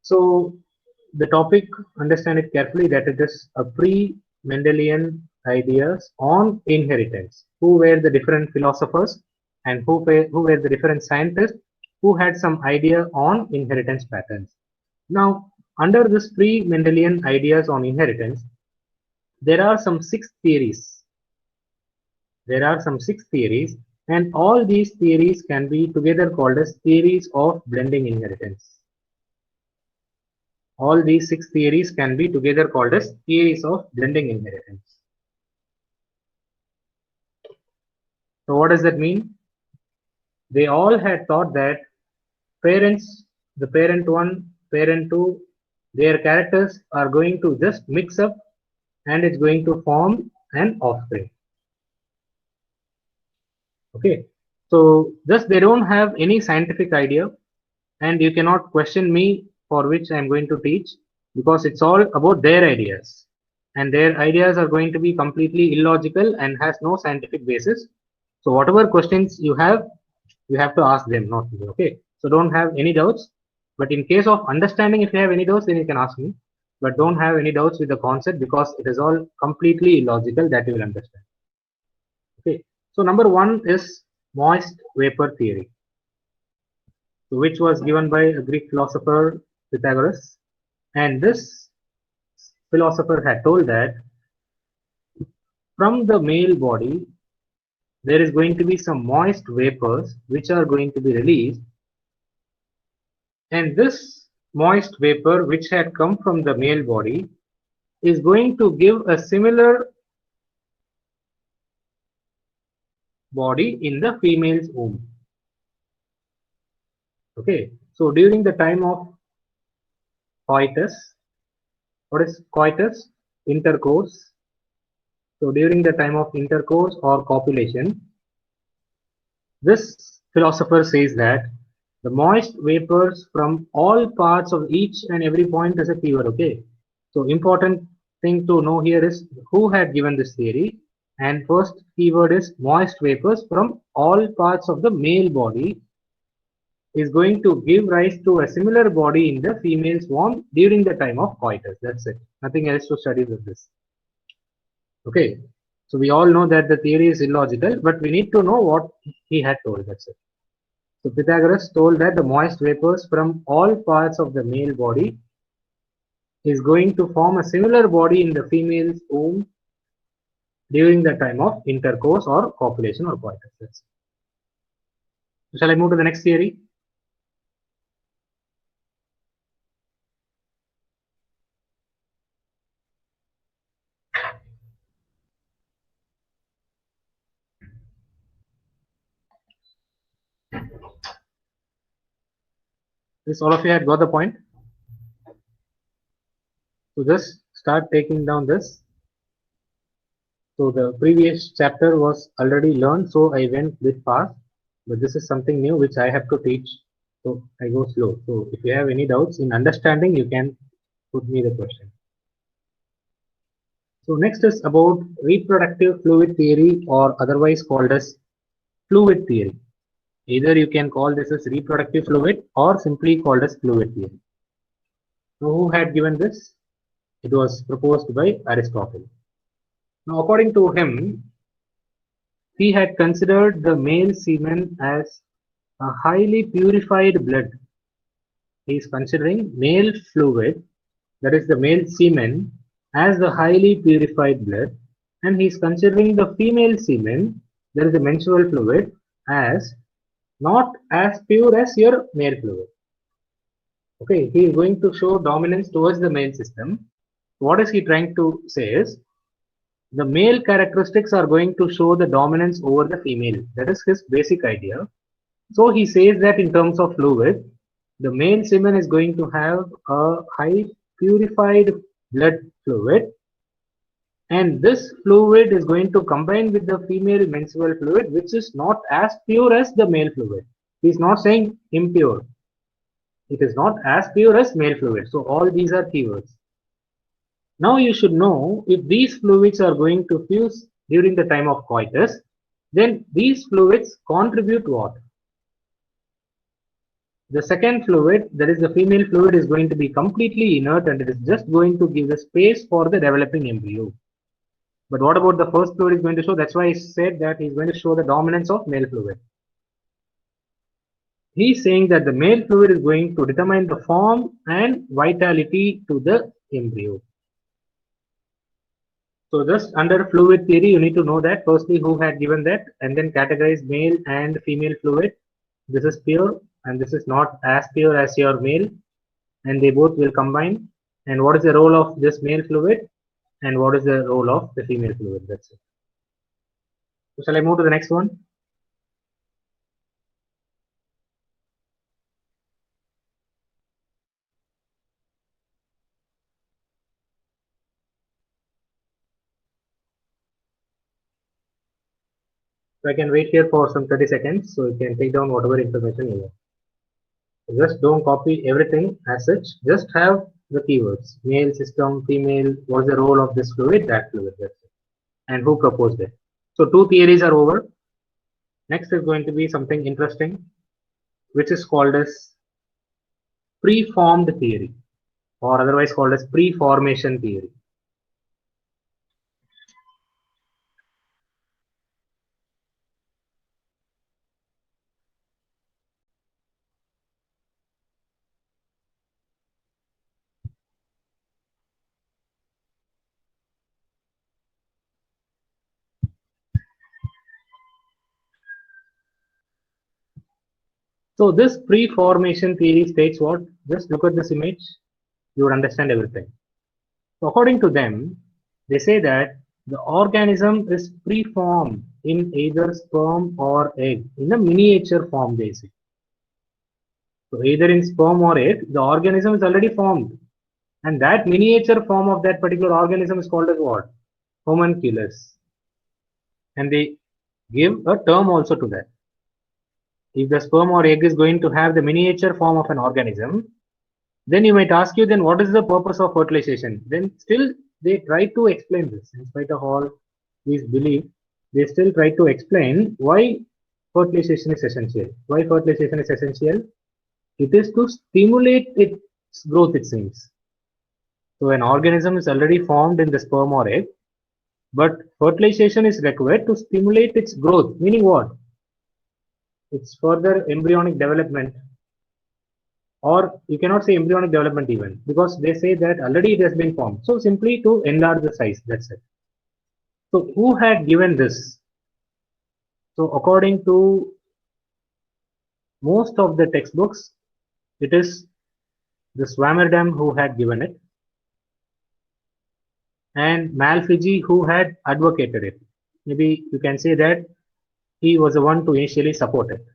So the topic, understand it carefully, that it is a pre-Mendelian ideas on inheritance. Who were the different philosophers and who were the different scientists who had some idea on inheritance patterns. Now, under this pre-Mendelian ideas on inheritance, there are some six theories. There are some six theories, and all these theories can be together called as theories of blending inheritance. All these six theories can be together called as theories of blending inheritance. So what does that mean? They all had thought that parents, the parent 1, parent 2, their characters are going to just mix up and it's going to form an offspring. Okay, so just they don't have any scientific idea, and you cannot question me for which I am going to teach, because it's all about their ideas, and their ideas are going to be completely illogical and has no scientific basis. So whatever questions you have to ask them, not me. Okay, so don't have any doubts, but in case of understanding, if you have any doubts, then you can ask me, but don't have any doubts with the concept, because it is all completely illogical, that you will understand. Okay, so number one is moist vapor theory, which was given by a Greek philosopher Pythagoras. And this philosopher had told that from the male body, there is going to be some moist vapors which are going to be released. And this moist vapor, which had come from the male body, is going to give a similar body in the female's womb. Okay, so during the time of coitus, what is coitus? Intercourse. So during the time of intercourse or copulation, this philosopher says that the moist vapors from all parts of each and every point is a keyword. Okay, so important thing to know here is who had given this theory, and first keyword is moist vapors from all parts of the male body is going to give rise to a similar body in the female's womb during the time of coitus. That's it. Nothing else to study with this. Okay, so we all know that the theory is illogical, but we need to know what he had told. That's it. So Pythagoras told that the moist vapors from all parts of the male body is going to form a similar body in the female's womb during the time of intercourse or copulation or coitus. That's it. Shall I move to the next theory? This all of you had got the point. So just start taking down this. So the previous chapter was already learned, so I went a bit fast, but this is something new which I have to teach, so I go slow. So if you have any doubts in understanding, you can put me the question. So next is about reproductive fluid theory, or otherwise called as fluid theory. Either you can call this as reproductive fluid or simply called as fluid theory. So who had given this? It was proposed by Aristotle. Now according to him, he had considered the male semen as a highly purified blood. He is considering male fluid, that is the male semen, as the highly purified blood, and he is considering the female semen, that is the menstrual fluid, as not as pure as your male fluid. Okay, he is going to show dominance towards the male system. What is he trying to say is, the male characteristics are going to show the dominance over the female. That is his basic idea. So he says that in terms of fluid, the male semen is going to have a high purified blood fluid, and this fluid is going to combine with the female menstrual fluid, which is not as pure as the male fluid. He is not saying impure. It is not as pure as male fluid. So all these are keywords. Now you should know, if these fluids are going to fuse during the time of coitus, then these fluids contribute what? The second fluid, that is the female fluid, is going to be completely inert and it is just going to give the space for the developing embryo. But what about the first fluid is going to show? That's why I said that he's going to show the dominance of male fluid. He's saying that the male fluid is going to determine the form and vitality to the embryo. So just under fluid theory, you need to know that firstly who had given that and then categorize male and female fluid. This is pure and this is not as pure as your male and they both will combine. And what is the role of this male fluid and what is the role of the female fluid? That's it. So shall I move to the next one? So I can wait here for some 30 seconds so you can take down whatever information you want. Just don't copy everything as such. Just have the keywords. Male system, female, what's the role of this fluid, that fluid, that's it. And who proposed it. So two theories are over. Next is going to be something interesting, which is called as preformed theory, or otherwise called as preformation theory. So this preformation theory states what? Just look at this image, you would understand everything. So according to them, they say that the organism is preformed in either sperm or egg in a miniature form, basically. So either in sperm or egg, the organism is already formed. And that miniature form of that particular organism is called as what? Homunculus. And they give a term also to that. If the sperm or egg is going to have the miniature form of an organism, then you might ask you, then what is the purpose of fertilization? Then still they try to explain this. In spite of all these beliefs, they still try to explain why fertilization is essential. Why fertilization is essential? It is to stimulate its growth, it seems. So an organism is already formed in the sperm or egg, but fertilization is required to stimulate its growth. Meaning what? Its further embryonic development, or you cannot say embryonic development even, because they say that already it has been formed. So simply to enlarge the size, that's it. So who had given this? So according to most of the textbooks, it is the Swammerdam who had given it, and Malfigi who had advocated it. Maybe you can say that he was the one to initially support it.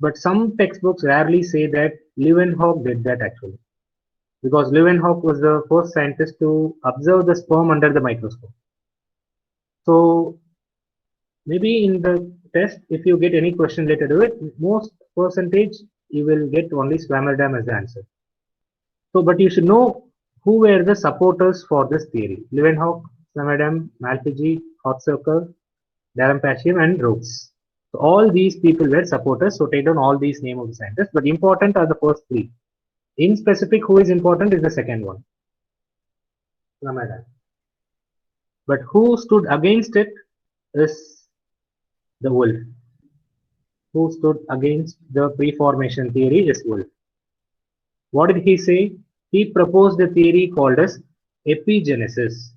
But some textbooks rarely say that Leeuwenhoek did that actually, because Leeuwenhoek was the first scientist to observe the sperm under the microscope. So maybe in the test, if you get any question related to it, most percentage you will get only Swammerdam as the answer. So, but you should know who were the supporters for this theory: Leeuwenhoek, Swammerdam, Malfigi, Hotzecker, D'Alembert, and Rooks. So all these people were supporters. So take down all these names of the scientists. But important are the first three. In specific, who is important is the second one, Swammerdam. But who stood against it is the Wolf. Who stood against the preformation theory is Wolf. What did he say? He proposed a theory called as epigenesis.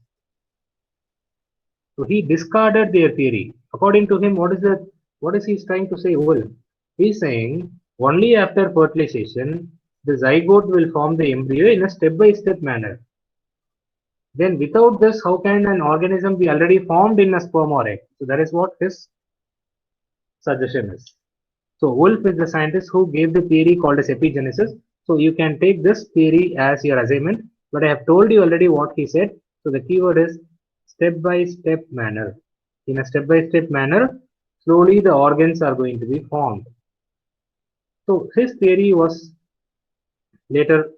So he discarded their theory. According to him, what is he trying to say? Wolf? He's saying only after fertilization, the zygote will form the embryo in a step-by-step manner. Then without this, how can an organism be already formed in a sperm or egg? So that is what his suggestion is. So Wolf is the scientist who gave the theory called as epigenesis. So you can take this theory as your assignment, but I have told you already what he said. So the keyword is step-by-step manner. In a step-by-step manner, slowly the organs are going to be formed. So his theory was later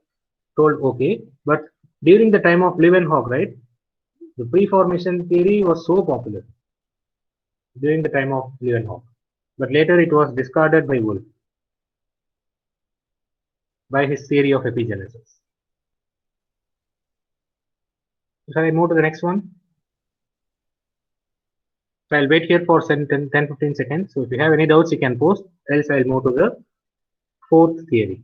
told okay, but during the time of Leeuwenhoek, right, the preformation theory was so popular during the time of Leeuwenhoek, but later it was discarded by Wolf. by his theory of epigenesis. Shall I move to the next one? So I'll wait here for 10-15 seconds. So if you have any doubts, you can post, else I'll move to the fourth theory.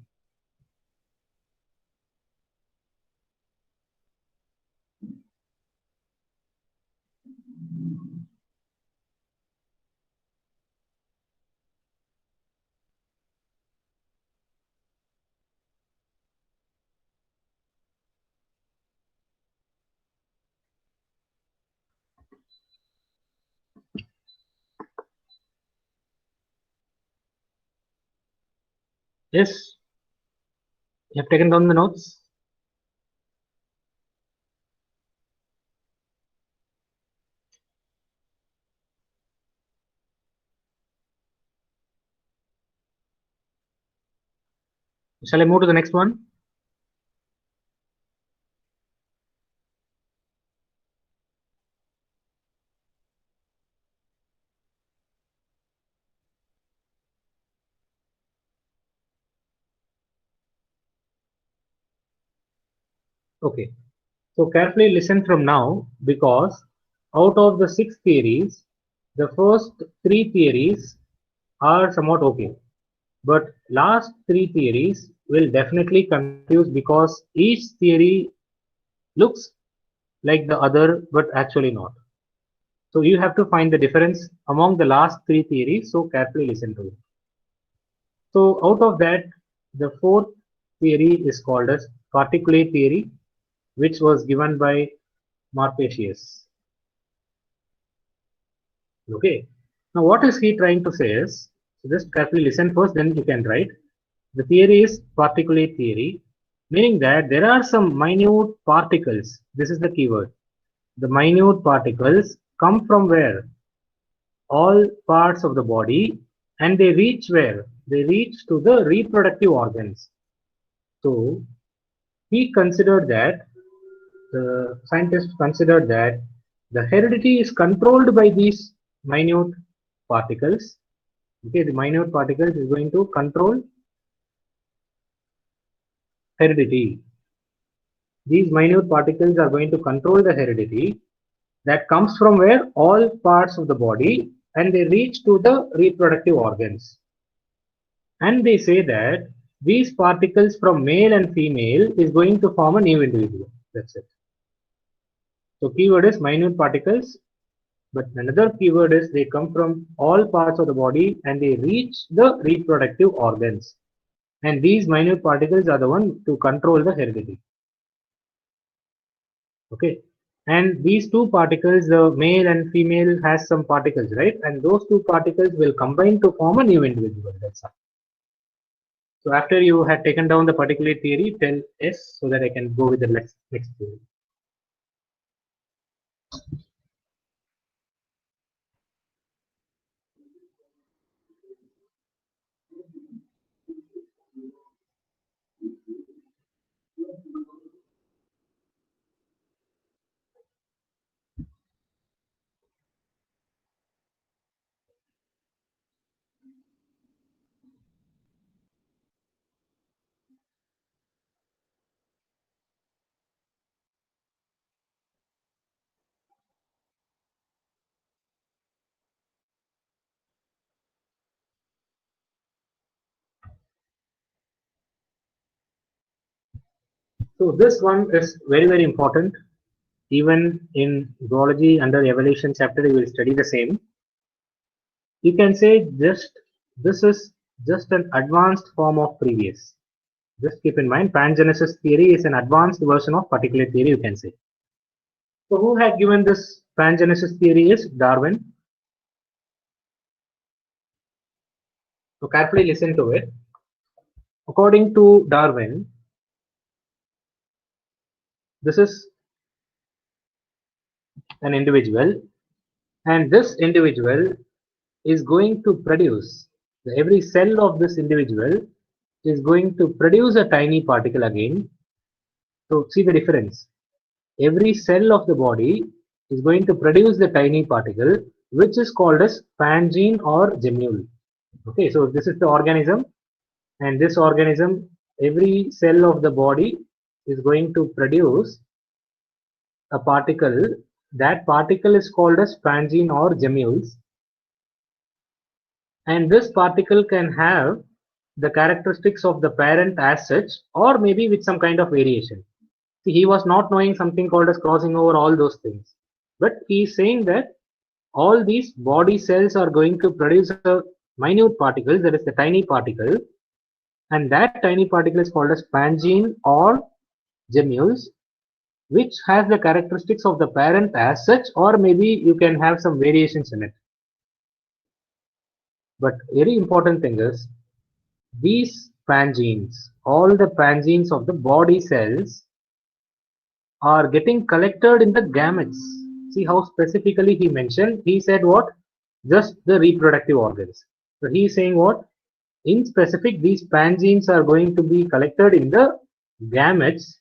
Yes, you have taken down the notes. Shall I move to the next one? Okay. So carefully listen from now, because out of the 6 theories, the first 3 theories are somewhat okay. But last 3 theories will definitely confuse, because each theory looks like the other but actually not. So you have to find the difference among the last 3 theories. So carefully listen to it. So out of that, the fourth theory is called as particulate theory, which was given by Marpesius. Okay. Now what is he trying to say is, so just carefully listen first, then you can write. The theory is particulate theory, meaning that there are some minute particles. This is the keyword. The minute particles come from where? All parts of the body, and they reach where? They reach to the reproductive organs. So he considered that, the scientists considered that the heredity is controlled by these minute particles. Okay, the minute particles is going to control heredity. These minute particles are going to control the heredity that comes from where? All parts of the body, and they reach to the reproductive organs. And they say that these particles from male and female is going to form a new individual. That's it. So keyword is minute particles, but another keyword is they come from all parts of the body and they reach the reproductive organs. And these minute particles are the one to control the heredity. Okay. And these two particles, the male and female has some particles, right? And those two particles will combine to form a new individual. That's all. So after you had taken down the particulate theory, tell S so that I can go with the next theory. So this one is very, very important. Even in zoology under evolution chapter, you will study the same. You can say just this is just an advanced form of previous. Just keep in mind, pangenesis theory is an advanced version of particulate theory, you can say. So who had given this pangenesis theory is Darwin. So carefully listen to it. According to Darwin, this is an individual, and this individual is going to produce, every cell of this individual is going to produce a tiny particle again. So see the difference. Every cell of the body is going to produce the tiny particle, which is called as pangene or gemmule. Okay, so this is the organism, and this organism every cell of the body is going to produce a particle. That particle is called as pangene or gemmules, and this particle can have the characteristics of the parent as such, or maybe with some kind of variation. See, he was not knowing something called as crossing over, all those things, but he is saying that all these body cells are going to produce a minute particle, that is the tiny particle, and that tiny particle is called as pangene or gemmules, which has the characteristics of the parent as such, or maybe you can have some variations in it. But very important thing is, these pangenes, all the pangenes of the body cells are getting collected in the gametes. See how specifically he mentioned, he said what? Just the reproductive organs. So he is saying what? In specific, these pangenes are going to be collected in the gametes,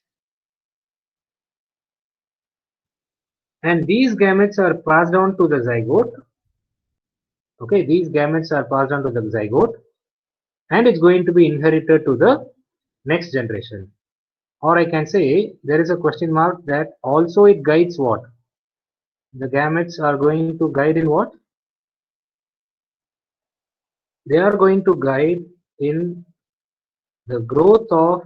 and these gametes are passed on to the zygote. Okay, these gametes are passed on to the zygote, and it's going to be inherited to the next generation. Or I can say there is a question mark that also it guides what? The gametes are going to guide in what? They are going to guide in the growth of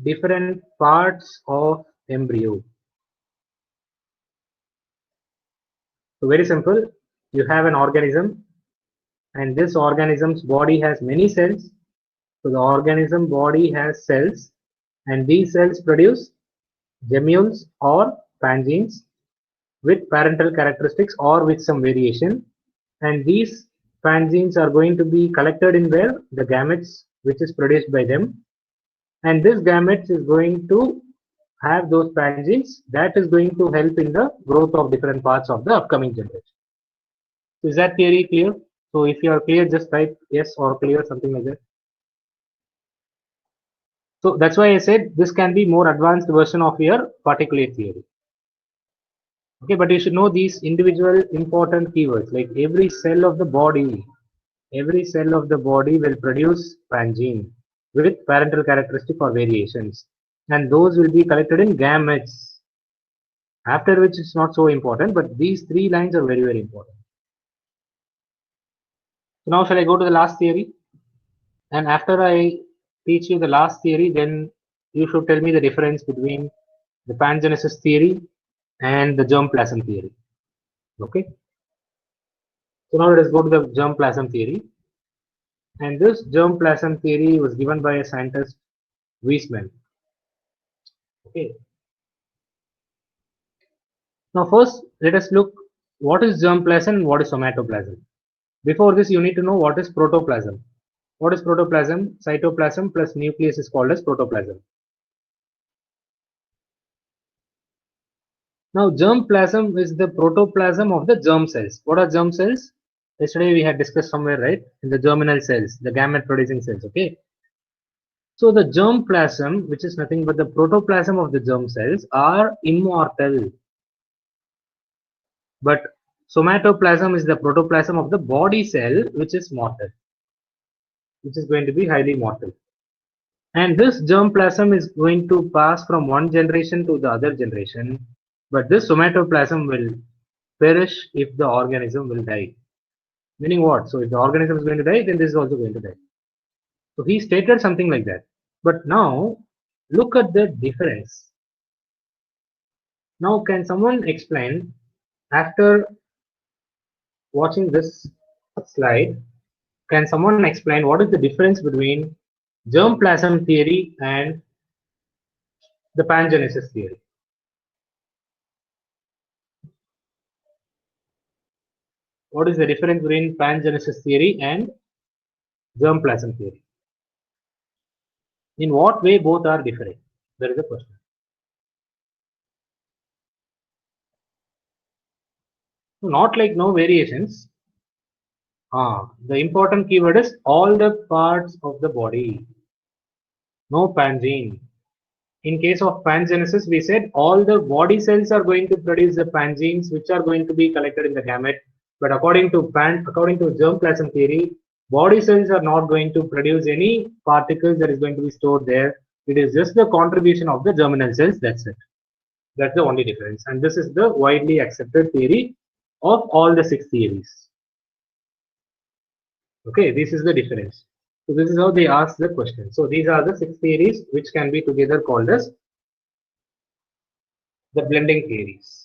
different parts of embryo. So very simple, you have an organism, and this organism's body has many cells. So the organism body has cells, and these cells produce gemmules or pangenes with parental characteristics or with some variation, and these pangenes are going to be collected in where? The gametes, which is produced by them, and this gametes is going to have those pangenes that is going to help in the growth of different parts of the upcoming generation. Is that theory clear? So if you are clear, just type yes or clear, something like that. So that's why I said this can be more advanced version of your particulate theory. Okay, but you should know these individual important keywords, like every cell of the body will produce pangene with parental characteristic or variations, and those will be collected in gametes, after which it's not so important, but these three lines are very, very important. So now shall I go to the last theory? And after I teach you the last theory, then you should tell me the difference between the pangenesis theory and the germplasm theory. Okay. So now let us go to the germplasm theory. And this germplasm theory was given by a scientist, Weismann. Okay. Now first, let us look what is germplasm and what is somatoplasm. Before this, you need to know what is protoplasm. What is protoplasm? Cytoplasm plus nucleus is called as protoplasm. Now germplasm is the protoplasm of the germ cells. What are germ cells? Yesterday we had discussed somewhere, right? In the germinal cells, the gamete producing cells. Okay. So the germplasm, which is nothing but the protoplasm of the germ cells, are immortal. But somatoplasm is the protoplasm of the body cell, which is mortal, which is going to be highly mortal. And this germplasm is going to pass from one generation to the other generation. But this somatoplasm will perish if the organism will die. Meaning what? So if the organism is going to die, then this is also going to die. So he stated something like that. But now look at the difference. Now can someone explain, after watching this slide, can someone explain what is the difference between germplasm theory and the pangenesis theory? What is the difference between pangenesis theory and germplasm theory? In what way both are different? There is a question. So not like no variations. The important keyword is all the parts of the body. No pangene. In case of pangenesis, we said all the body cells are going to produce the pangenes, which are going to be collected in the gamete. But according to germplasm theory, Body cells are not going to produce any particles that is going to be stored there. It is just the contribution of the germinal cells. That's it. That's the only difference. And this is the widely accepted theory of all the 6 theories. Okay, this is the difference. So this is how they ask the question. So these are the 6 theories which can be together called as the blending theories.